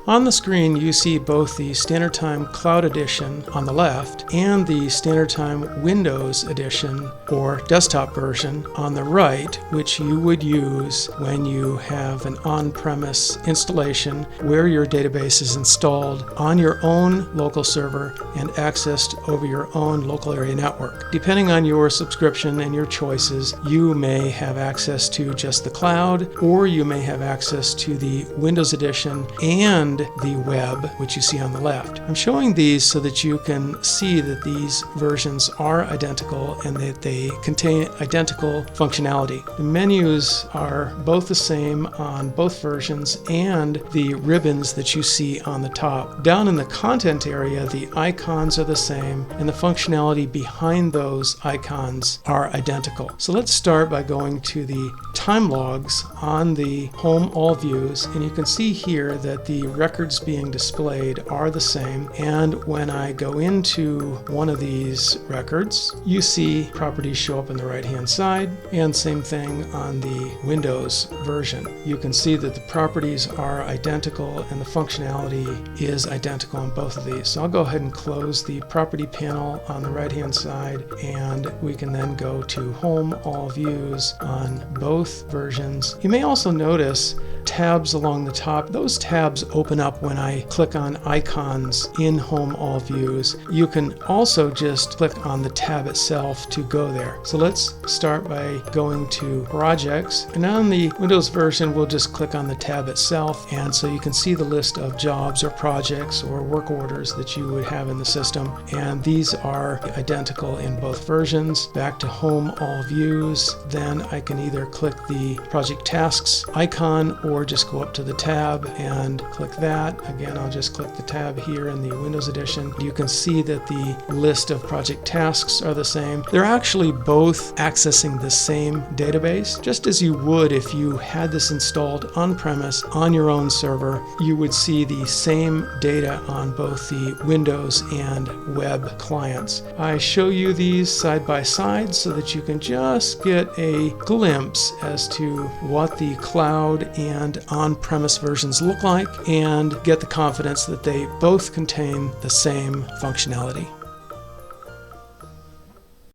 On the screen you see both the Standard Time Cloud Edition on the left and the Standard Time Windows Edition or desktop version on the right, which you would use when you have an on-premise installation where your database is installed on your own local server and accessed over your own local area network. Depending on your subscription and your choices, you may have access to just the cloud, or you may have access to the Windows Edition and the web, which you see on the left. I'm showing these so that you can see that these versions are identical and that they contain identical functionality. The menus are both the same on both versions, and the ribbons that you see on the top. Down in the content area, the icons are the same and the functionality behind those icons are identical. So let's start by going to the time logs on the Home All Views, and you can see here that the records being displayed are the same. And when I go into one of these records, you see properties show up on the right hand side, and same thing on the Windows version. You can see that the properties are identical and the functionality is identical on both of these. So I'll go ahead and close the property panel on the right hand side, and we can then go to Home All Views on both versions. You may also notice tabs along the top. Those tabs open up when I click on icons in Home All Views. You can also just click on the tab itself to go there. So let's start by going to Projects, and on the Windows version we'll just click on the tab itself, and so you can see the list of jobs or projects or work orders that you would have in the system, and these are identical in both versions. Back to Home All Views, then I can either click the Project Tasks icon or just go up to the tab and click that. Again, I'll just click the tab here in the Windows Edition. You can see that the list of project tasks are the same. They're actually both accessing the same database. Just as you would if you had this installed on-premise on your own server, you would see the same data on both the Windows and web clients. I show you these side by side so that you can just get a glimpse as to what the cloud and on-premise versions look like and get the confidence that they both contain the same functionality.